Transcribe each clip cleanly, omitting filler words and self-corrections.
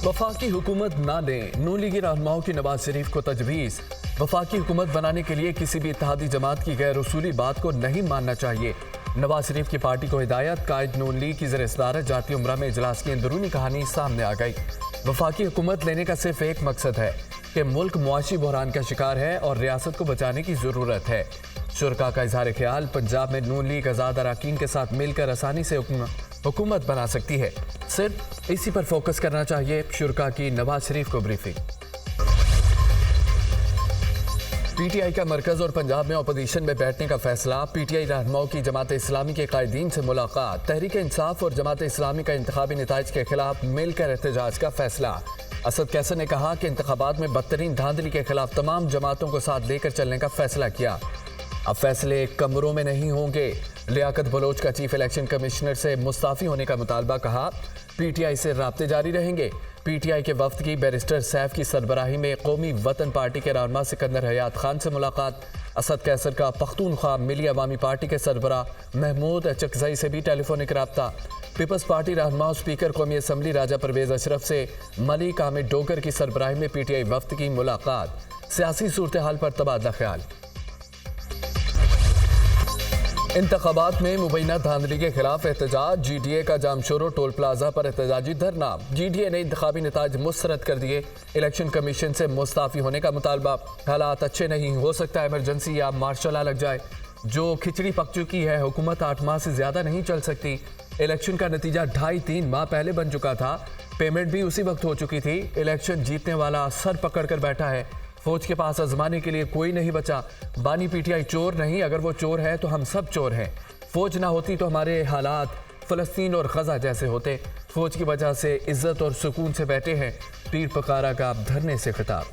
वफाकी हुकूमत ना दें, नून लीगी रहनुमाओं की नवाज शरीफ को तजवीज़। वफाकी हुकूमत बनाने के लिए किसी भी इत्तेहादी जमात की गैर उसूली बात को नहीं मानना चाहिए। नवाज शरीफ की पार्टी को हिदायत। कायद नून लीग की ज़ेर सदारत जाती उम्रा में इजलास की अंदरूनी कहानी सामने आ गई। वफाकी हुकूमत लेने का सिर्फ एक मकसद है कि मुल्क मुआशी बहरान का शिकार है और रियासत को बचाने की ज़रूरत है। शुरका का इजहार ख्याल, पंजाब में नून लीग आज़ाद अरकान के साथ मिलकर आसानी से हुकूमत बना सकती है। सिर्फ इसी पर फोकस करना चाहिए। शुरका की नवाज शरीफ को ब्रीफिंग। पीटीआई का मरकज और पंजाब में अपोजिशन में बैठने का फैसला। पीटीआई रहनुमाओं की जमात इस्लामी के कायदीन से मुलाकात। तहरीक इंसाफ और जमात इस्लामी का इंतखाबी नताइज के खिलाफ मिलकर एहतजाज का फैसला। असद कैसर ने कहा कि इंतखाबात में बदतरीन धांधली के खिलाफ तमाम जमातों को साथ लेकर चलने का फैसला किया। अब फैसले कमरों में नहीं होंगे। लियाकत बलोच का चीफ इलेक्शन कमिश्नर से मुस्ताफी होने का मुतालबा। कहा पीटीआई से राब्ते जारी रहेंगे। पीटीआई के वफ्द की बैरिस्टर सैफ की सरबराही में कौमी वतन पार्टी के रहनुमा सिकंदर हयात खान से मुलाकात। असद कैसर का पख्तूनख्वा मिली अवामी पार्टी के सरबराह महमूद चकजई से भी टेलीफोनिक रब्ता। पीपल्स पार्टी रहनुमा स्पीकर कौमी असम्बली राजा परवेज अशरफ से मलिक आमिर डोगर की सरबराही में पीटीआई वफ्द की मुलाकात। सियासी सूरत हाल पर तबादला ख्याल। इंतखाबात में मुबैना धांधली के खिलाफ एहतजाज। जीडीए का जामशोरो टोल प्लाजा पर एहतजाजी धरना। जीडीए ने इंतखाबी नताज मुस्तरद कर दिए। इलेक्शन कमीशन से मुस्ताफी होने का मुतालबा। हालात अच्छे नहीं, हो सकता है इमरजेंसी या मार्शल लॉ लग जाए। जो खिचड़ी पक चुकी है, हुकूमत 8 माह से ज्यादा नहीं चल सकती। इलेक्शन का नतीजा 2.5-3 माह पहले बन चुका था। पेमेंट भी उसी वक्त हो चुकी थी। इलेक्शन जीतने वाला सर पकड़ कर बैठा है। फौज के पास आजमाने के लिए कोई नहीं बचा। बानी पीटीआई चोर नहीं, अगर वो चोर है तो हम सब चोर हैं। फौज ना होती तो हमारे हालात फ़लस्तीन और गजा जैसे होते। फौज की वजह से इज्जत और सुकून से बैठे हैं। पीर पकारा का धरने से खिताब।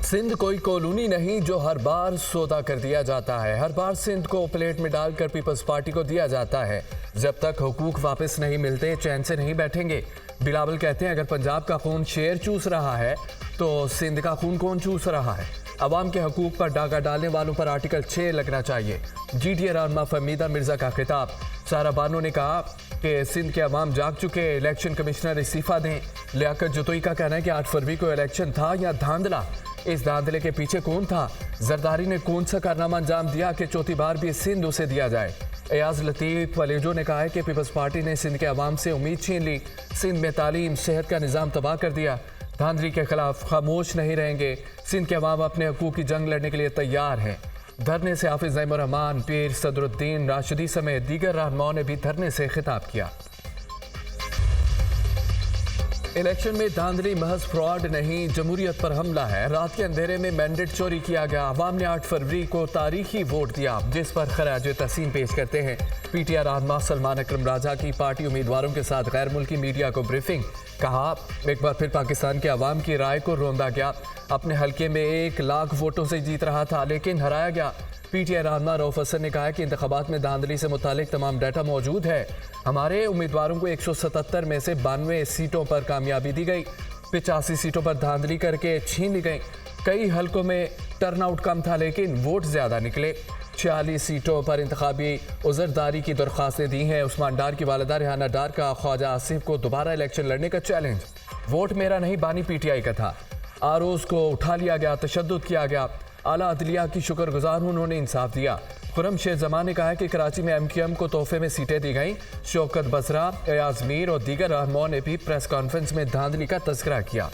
सिंध कोई कॉलोनी नहीं जो हर बार सौदा कर दिया जाता है। हर बार सिंध को प्लेट में डालकर पीपल्स पार्टी को दिया जाता है। जब तक हुकूक वापस नहीं मिलते चैन से नहीं बैठेंगे। बिलावल कहते हैं अगर पंजाब का खून शेर चूस रहा है तो सिंध का खून कौन चूस रहा है। अवाम के हकूक पर डाका डालने वालों पर आर्टिकल 6 लगना चाहिए। जीडीए रहनुमा फहमीदा मिर्जा का खिताब। सारा बानो ने कहा कि सिंध के अवाम जाग चुके, इलेक्शन कमिश्नर इस्तीफा दें। लियाकत जतोई का कहना है कि 8 फरवरी को इलेक्शन था या धांधला। इस धांधले के पीछे कौन था? जरदारी ने कौन सा कारनामा अंजाम दिया कि चौथी बार भी सिंध उसे दिया जाए? एयाज लतीफ़ वलेजो ने कहा है कि पीपल्स पार्टी ने सिंध के अवाम से उम्मीद छीन ली। सिंध में तालीम सेहत का निज़ाम तबाह कर दिया। धांधली के खिलाफ खामोश नहीं रहेंगे। सिंध के अवाम अपने हकूक़ की जंग लड़ने के लिए तैयार हैं। धरने से हाफिज नईमुर रहमान, पीर सदरुद्दीन राशिदी समेत दीगर रहनुमाओं ने भी धरने से खिताब किया। इलेक्शन में धांधली महज फ्रॉड नहीं, जमहूरियत पर हमला है। रात के अंधेरे में मैंडेट चोरी किया गया। अवाम ने 8 फरवरी को तारीखी वोट दिया, जिस पर खराज तहसीन पेश करते हैं पीटीआई रहनुमा सलमान अकरम राजा की। पार्टी उम्मीदवारों के साथ गैर मुल्की मीडिया को ब्रीफिंग। कहा एक बार फिर पाकिस्तान के अवाम की राय को रोंदा गया। अपने हल्के में 1 लाख वोटों से जीत रहा था लेकिन हराया गया। पीटीआई रहनुमा रऊफ हसन ने कहा है कि इंतखाबात में धांधली से मुतालिक तमाम डाटा मौजूद है। हमारे उम्मीदवारों को 177 में से 92 सीटों पर कामयाबी दी गई। 85 सीटों पर धांधली करके छीन ली गई। कई हल्कों में टर्नआउट कम था लेकिन वोट ज़्यादा निकले। 46 सीटों पर इंतखाबी उज़रदारी की दरख्वास्तें दी हैं। उस्मान डार की वालिदा रेहाना डार का ख्वाजा आसिफ को दोबारा इलेक्शन लड़ने का चैलेंज। वोट मेरा नहीं, बानी पीटीआई का था। आरोज को उठा लिया गया, तशद्दुद किया गया। आला अदलिया की शुक्रगुजार हूं, उन्होंने इंसाफ दिया। खुरम शेख जमान ने कहा है कि कराची में एमक्यूएम को तोहफे में सीटें दी गईं। शौकत बसरा, एयाज मीर और दीगर रहनुमाओं ने भी प्रेस कॉन्फ्रेंस में धांधली का तज़किरा किया।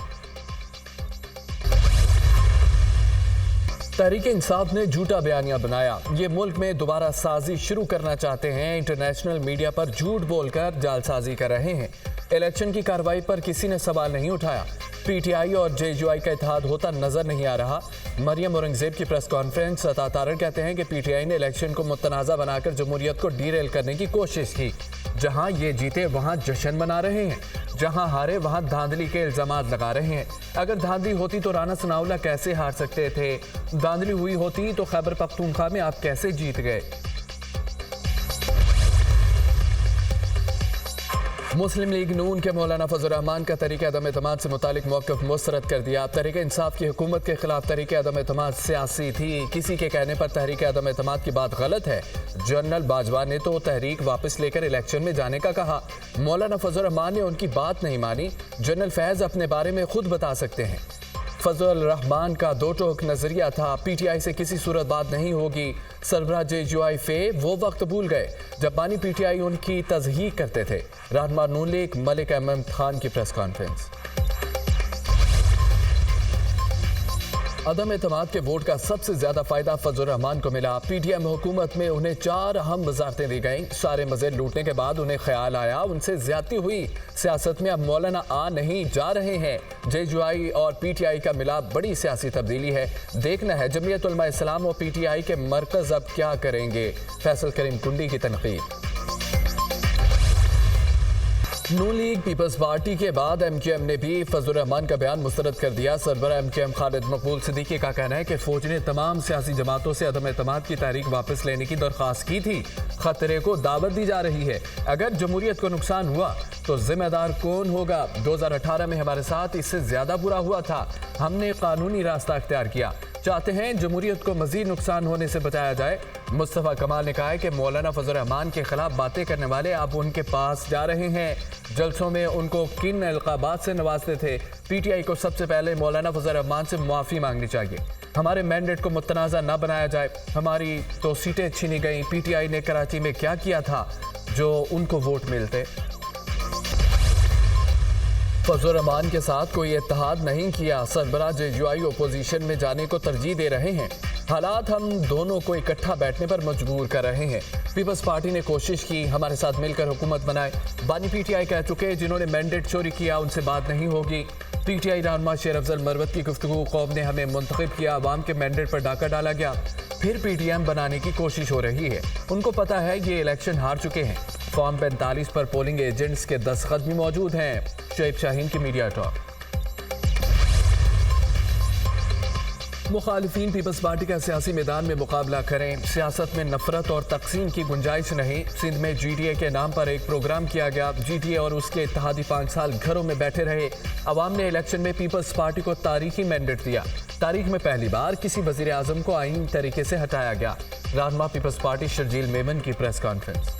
तहरीक इंसाफ ने झूठा बयानिया बनाया। ये मुल्क में दोबारा साजी शुरू करना चाहते हैं। इंटरनेशनल मीडिया पर झूठ बोलकर जालसाजी कर रहे हैं। इलेक्शन की कार्रवाई पर किसी ने सवाल नहीं उठाया। पीटीआई और जेयूआई का इत्तेहाद होता नजर नहीं आ रहा। मरियम औरंगजेब की प्रेस कॉन्फ्रेंस। अता तारर कहते हैं कि पीटीआई ने इलेक्शन को मुतनाज़ा बनाकर जमहूरियत को डीरेल करने की कोशिश की। जहां ये जीते वहां जश्न मना रहे हैं, जहां हारे वहां धांधली के इल्जामात लगा रहे हैं। अगर धांधली होती तो राना सनाउल्लाह कैसे हार सकते थे? धांधली हुई होती तो खैबर पख्तूनख्वा में आप कैसे जीत गए? मुस्लिम लीग नून के मौलाना फजल रहमान का तरीके अदम एतमाद से मुतालिक मौक़िफ़ मुस्तरद कर दिया। तहरीक इंसाफ की हुकूमत के खिलाफ तहरीके अदम एतमाद सियासी थी, किसी के कहने पर तहरीक अदम एतमाद की बात गलत है। जनरल बाजवा ने तो तहरीक वापस लेकर इलेक्शन में जाने का कहा। मौलाना फजल रहमान ने उनकी बात नहीं मानी। जनरल फैज़ अपने बारे में खुद बता सकते हैं। फजल रहमान का दो टोक नजरिया था, पीटीआई से किसी सूरत बात नहीं होगी। सरबराह JUI फे वो वक्त भूल गए जब बानी पीटीआई उनकी तज़हीक करते थे। रहनुमा नून लीग मलिक अहमद खान की प्रेस कॉन्फ्रेंस। अदम एतमाद के वोट का सबसे ज्यादा फायदा फजल रहमान को मिला। PTM हुकूमत में उन्हें 4 अहम वजारतें दी गईं। सारे मजे लूटने के बाद उन्हें ख्याल आया उनसे ज्यादती हुई। सियासत में अब मौलाना आ नहीं जा रहे हैं। JUI और PTI का मिलाप बड़ी सियासी तब्दीली है। देखना है जमीयत उलमा इस्लाम और PTI के मरकज अब क्या करेंगे। फैसल करीम कुंडी की तनकीद। नून लीग पीपल्स पार्टी के बाद MKM ने भी फजल रहमान का बयान मुस्तरद कर दिया। सरबराह MKM खालिद मकबूल सिद्दीकी का कहना है कि फौज ने तमाम सियासी जमातों से अदम एतमाद की तारीख वापस लेने की दरख्वास्त की थी। खतरे को दावत दी जा रही है। अगर जमहूरियत को नुकसान हुआ तो जिम्मेदार कौन होगा। 2018 में हमारे साथ इससे ज्यादा बुरा हुआ था। हमने कानूनी रास्ता अख्तियार किया। चाहते हैं जमहूरियत को मजीद नुकसान होने से बचाया जाए। मुस्तफ़ा कमाल ने कहा है कि मौलाना फजल रहमान के खिलाफ बातें करने वाले अब उनके पास जा रहे हैं। जलसों में उनको किन अलकाबात से नवाजते थे। PTI को सबसे पहले मौलाना फजल रहमान से माफ़ी मांगनी चाहिए। हमारे मैंडेट को मुतनाज़ा न बनाया जाए। हमारी तो सीटें छीनी गई। PTI ने कराची में क्या किया था जो उनको वोट मिलते। फजल रहमान के साथ कोई इत्तेहाद नहीं किया। सरबराह JUI अपोजिशन में जाने को तरजीह दे रहे हैं। हालात हम दोनों को इकट्ठा बैठने पर मजबूर कर रहे हैं। पीपल्स पार्टी ने कोशिश की हमारे साथ मिलकर हुकूमत बनाए। बानी PTI कह चुके जिन्होंने मैंडेट चोरी किया उनसे बात नहीं होगी। PTI रहनुमा शेर अफजल मरवत की गुफ्तगू कौम ने हमें मुंतखब किया। अवाम के मैंडेट पर डाका डाला गया। फिर PTM बनाने की कोशिश हो रही है। उनको पता है ये इलेक्शन हार चुके हैं। फॉर्म 45 पर पोलिंग एजेंट्स के दस्तखत भी मौजूद हैं। शुएब शाहीन की मीडिया टॉक। मुखालिफिन पीपल्स पार्टी का सियासी मैदान में मुकाबला करें। सियासत में नफरत और तकसीम की गुंजाइश नहीं। सिंध में GTA के नाम पर एक प्रोग्राम किया गया। GTA और उसके इत्तेहादी 5 साल घरों में बैठे रहे। अवाम ने इलेक्शन में पीपल्स पार्टी को तारीखी मैंडेट दिया। तारीख में पहली बार किसी वजीर आजम को आईनी तरीके से हटाया गया। रहनुमा पीपल्स पार्टी शर्जील मेमन की प्रेस कॉन्फ्रेंस।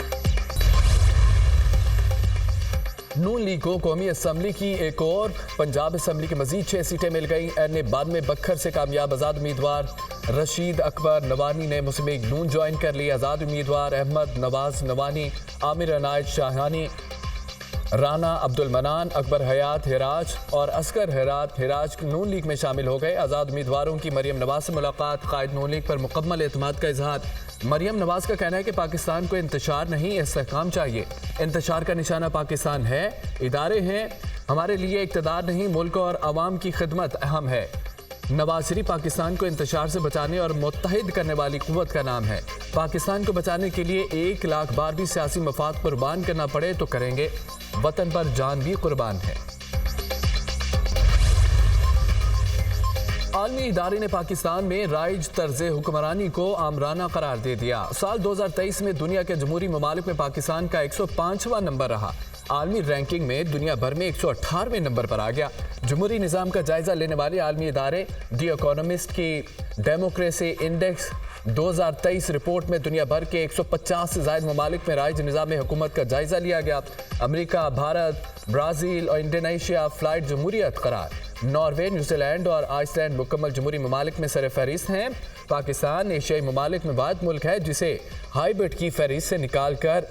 नून लीग को कौमी असम्बली की एक और पंजाब असम्बली की मजीद 6 सीटें मिल गई। ने बाद में बखर से कामयाब आज़ाद उम्मीदवार रशीद अकबर नवानी ने मुस्लिम लीग नून ज्वाइन कर ली। आज़ाद उम्मीदवार अहमद नवाज नवानी, आमिर अनायत शाहानी, राना अब्दुल मनान, अकबर हयात हिराज और असगर हिराज नून लीग में शामिल हो गए। आज़ाद उम्मीदवारों की मरियम नवाज से मुलाकात। कायद नून लीग पर मुकम्मल एतमाद का इजहार। मरियम नवाज का कहना है कि पाकिस्तान को इंतशार नहीं इस्तेहकाम चाहिए। इंतशार का निशाना पाकिस्तान है, इदारे हैं। हमारे लिए इक़्तिदार नहीं मुल्क और अवाम की खिदमत अहम है। नवाज शरीफ पाकिस्तान को इंतशार से बचाने और मुत्तहिद करने वाली कुव्वत का नाम है। पाकिस्तान को बचाने के लिए 1 लाख बार भी सियासी मफाद कुर्बान करना पड़े तो करेंगे। वतन पर जान भी कुर्बान है। आलमी इदारे ने पाकिस्तान में राइज तर्ज हुक्मरानी को आमराना करार दे दिया। साल 2023 में दुनिया के जमहूरी ममालिक में पाकिस्तान का 105वां नंबर रहा। आलमी रैंकिंग में दुनिया भर में 118वें नंबर पर आ गया। जमहूरी निज़ाम का जायजा लेने वाले आलमी इदारे दी इकोनॉमिस्ट की डेमोक्रेसी इंडेक्स 2023 रिपोर्ट में दुनिया भर के 150 से ज़ायद ममालिक में राइज निज़ाम हुकूमत का जायजा लिया गया। अमेरिका, भारत, ब्राज़ील और इंडोनेशिया फ्लाइट जमहूरियत करार। नॉर्वे, न्यूजीलैंड और आइसलैंड मुकम्मल जमहूरी ममालिक में सर फहरिस्त हैं। पाकिस्तान एशियाई ममालिक में वाहिद मुल्क है जिसे हाइब्रिड की फहरिस्त से निकाल कर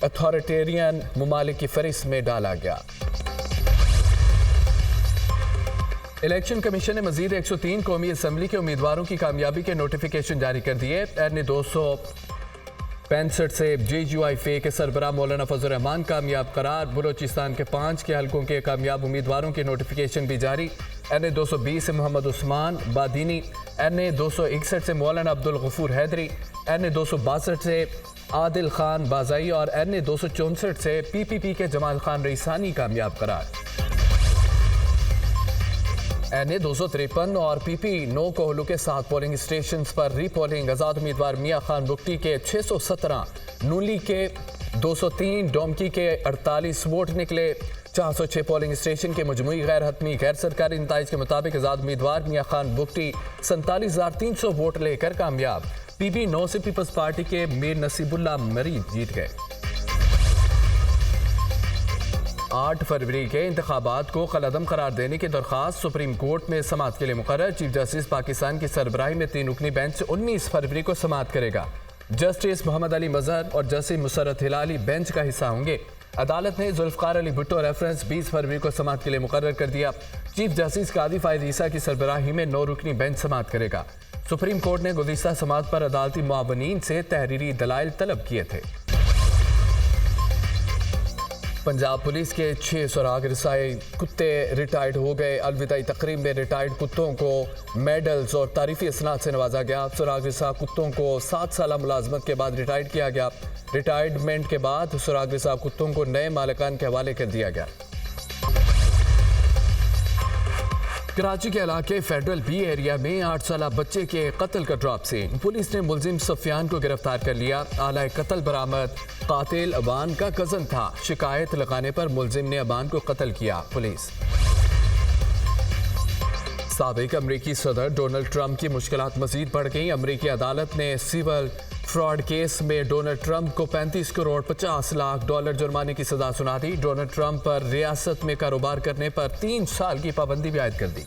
अथॉरिटेरियन ममालिक की फहरिस्त में डाला गया। इलेक्शन कमीशन ने मजीद 103 कौमी असम्बली के उम्मीदवारों की कामयाबी के नोटिफिकेशन जारी कर दिए। ने 265 से JUI फे के सरबराह मौलाना फजल रहमान कामयाब करार। बलोचिस्तान के 5 के हलकों के कामयाब उम्मीदवारों की नोटिफिकेशन भी जारी। NA 220 से मोहम्मद उस्मान बादीनी, NA 261 से मौलाना अब्दुल गफूर हैदरी, NA 262 से आदिल खान बाज़ाई और NA 264 से PPP के जमाल खान रईसानी कामयाब करार। NA 253 और PP 9 कोहलू के 7 पोलिंग स्टेशन पर रीपोलिंग। आज़ाद उम्मीदवार मियाँ खान बुगटी के 617, नून लीग के 203 डोमकी के 48 वोट निकले। 406 पोलिंग स्टेशन के मजमूई गैर हतमी गैर सरकारी नताइज के मुताबिक आजाद उम्मीदवार मियां खान बुगटी 47,300 वोट लेकर कामयाब। पीपी 9 से पीपल्स पार्टी के मीर नसीबुल्ला मरीद जीत गए। 8 फरवरी के इंतखाबात को कलअदम करार देने की दरख्वास्त सुप्रीम कोर्ट में समाअत के लिए मुकर्रर। चीफ जस्टिस पाकिस्तान की सरबराही में 3 रुकनी बेंच 19 फरवरी को समाअत करेगा। जस्टिस मोहम्मद अली मजहर और जस्टिस मुसरत हिलाली बेंच का हिस्सा होंगे। अदालत ने जुल्फकार अली भुट्टो रेफरेंस 20 फरवरी को समाअत के लिए मुकर्रर कर दिया। चीफ जस्टिस कादी फायद ईसा की सरबराही में 9 रुकनी बेंच समाअत करेगा। सुप्रीम कोर्ट ने गुज़िश्ता समाअत पर अदालती मुआवनीन से तहरीरी दलाइल तलब किए थे। पंजाब पुलिस के 6 सुराग रसाई कुत्ते रिटायर्ड हो गए। अलविदाई तकरीब में रिटायर्ड कुत्तों को मेडल्स और तारीफी असनाद से नवाजा गया। सुराग रसा कुत्तों को 7 साल मुलाजमत के बाद रिटायर्ड किया गया। रिटायरमेंट के बाद सुराग रसा कुत्तों को नए मालिकान के हवाले कर दिया गया। कराची के इलाके फेडरल बी एरिया में 8 साला बच्चे के कत्ल का ड्रॉप सीन। पुलिस ने मुलजिम सफियान को गिरफ्तार कर लिया। आला कत्ल बरामद। कातिल अबान का कजन था। शिकायत लगाने पर मुलजिम ने अबान को कत्ल किया। पुलिस। साबिक अमरीकी सदर डोनाल्ड ट्रंप की मुश्किलात मजीद बढ़ गई। अमरीकी अदालत ने सिविल फ्रॉड केस में डोनाल्ड ट्रंप को 35 करोड़ 50 लाख डॉलर जुर्माने की सजा सुना दी। डोनाल्ड ट्रंप पर रियासत में कारोबार करने पर 3 साल की पाबंदी भी आयद कर दी।